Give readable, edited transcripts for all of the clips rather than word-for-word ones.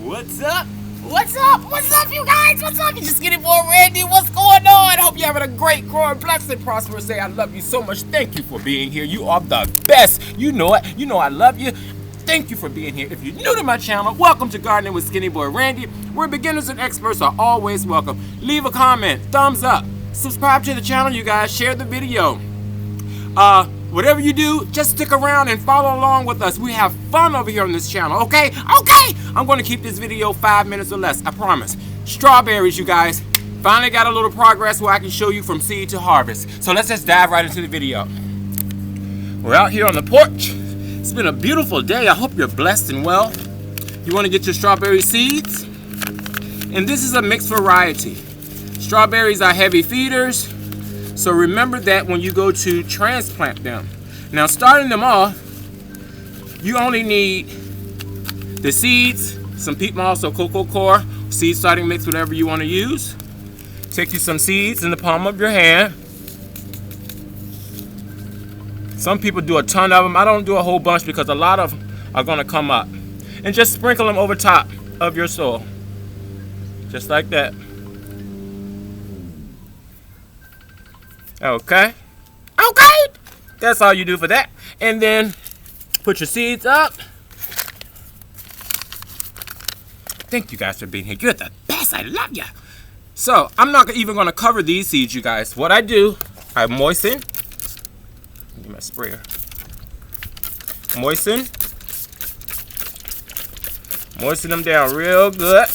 What's up? What's up? What's up, you guys? What's up? It's your skinny boy Randy. What's going on? Hope you're having a great, growing, blessed, and prosperous day. I love you so much. Thank you for being here. You are the best. You know it. You know I love you. Thank you for being here. If you're new to my channel, welcome to Gardening with Skinny Boy Randy, where beginners and experts are always welcome. Leave a comment, thumbs up, subscribe to the channel, you guys. Share the video. Whatever you do, just stick around and follow along with us. We have fun over here on this channel, okay? Okay! I'm going to keep this video 5 minutes or less, I promise. Strawberries, you guys. Finally got a little progress where I can show you from seed to harvest. So let's just dive right into the video. We're out here on the porch. It's been a beautiful day. I hope you're blessed and well. You want to get your strawberry seeds? And this is a mixed variety. Strawberries are heavy feeders. So remember that when you go to transplant them. Now starting them off, you only need the seeds, some peat moss or cocoa coir, seed starting mix, whatever you want to use. Take you some seeds in the palm of your hand. Some people do a ton of them. I don't do a whole bunch because a lot of them are going to come up. And just sprinkle them over top of your soil. Just like that. Okay. Okay. That's all you do for that. And then put your seeds up. Thank you guys for being here. You're the best. I love you. So I'm not even going to cover these seeds, you guys. What I do, I moisten. Give me my sprayer. Moisten them down real good.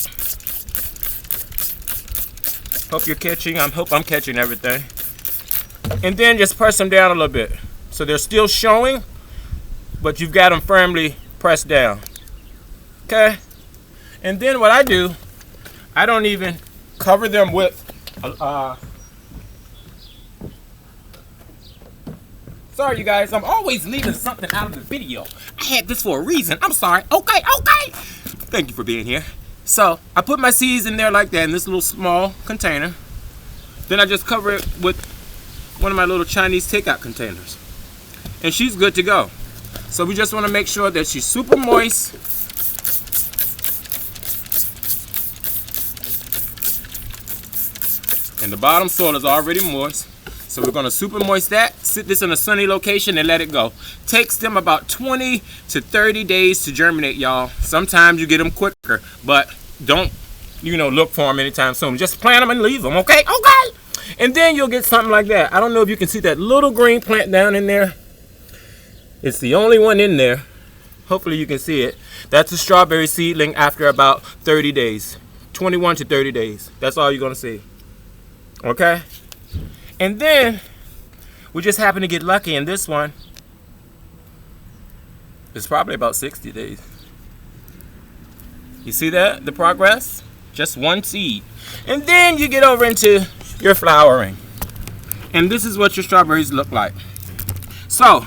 Hope you're catching. Hope I'm catching everything. And then just press them down a little bit. So they're still showing, but you've got them firmly pressed down. Okay? And then what I do, I don't even cover them with sorry you guys, I'm always leaving something out of the video. I had this for a reason. I'm sorry. Okay. Thank you for being here. So I put my seeds in there like that in this little small container. Then I just cover it with one of my little Chinese takeout containers. And she's good to go. So we just want to make sure that she's super moist. And the bottom soil is already moist. So we're going to super moist that, sit this in a sunny location and let it go. Takes them about 20 to 30 days to germinate, y'all. Sometimes you get them quicker, but don't, look for them anytime soon. Just plant them and leave them, okay? Okay! And then you'll get something like that. I don't know if you can see that little green plant down in there. It's the only one in there. Hopefully you can see it. That's a strawberry seedling after about 30 days. 21 to 30 days. That's all you're going to see. Okay? And then we just happen to get lucky in this one. It's probably about 60 days. You see that? The progress? Just one seed. And then you get over into your flowering. And this is what your strawberries look like. So,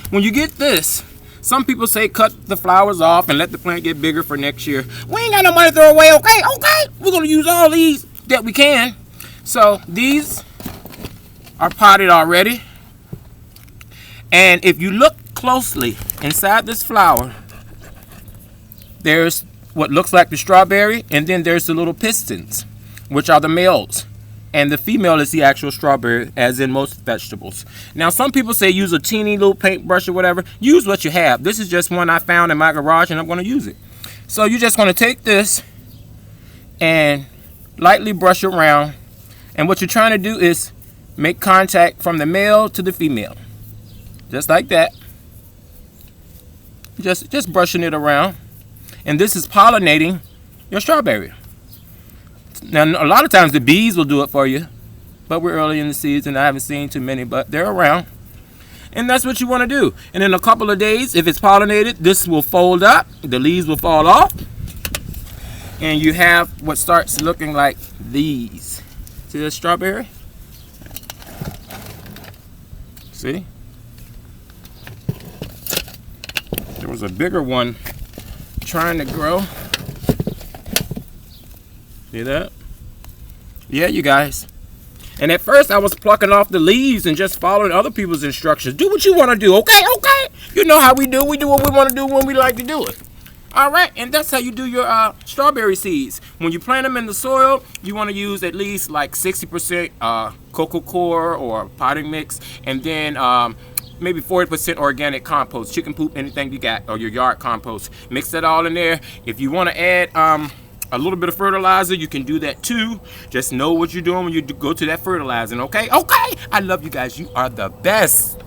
when you get this, some people say cut the flowers off and let the plant get bigger for next year. We ain't got no money to throw away, okay? Okay? We're going to use all these that we can. So, these are potted already. And if you look closely inside this flower, there's what looks like the strawberry, and then there's the little pistons, which are the males. And the female is the actual strawberry, as in most vegetables. Now, some people say use a teeny little paintbrush or whatever. Use what you have. This is just one I found in my garage, and I'm going to use it. So you just want to take this and lightly brush around. And what you're trying to do is make contact from the male to the female. Just like that. Just brushing it around. And this is pollinating your strawberry. Now, a lot of times the bees will do it for you, but we're early in the season. I haven't seen too many, but they're around. And that's what you want to do. And in a couple of days, if it's pollinated, this will fold up. The leaves will fall off. And you have what starts looking like these. See this strawberry? See? There was a bigger one trying to grow. See that? Yeah, you guys. And at first I was plucking off the leaves and just following other people's instructions. Do what you want to do, okay? Okay. You know how we do. We do what we want to do when we like to do it. All right, and that's how you do your strawberry seeds. When you plant them in the soil, you want to use at least like 60% cocoa coir or potting mix, and then maybe 40% organic compost, chicken poop, anything you got, or your yard compost. Mix that all in there. If you want to add a little bit of fertilizer, you can do that too. Just know what you're doing when you go to that fertilizing, okay? Okay, I love you guys. You are the best.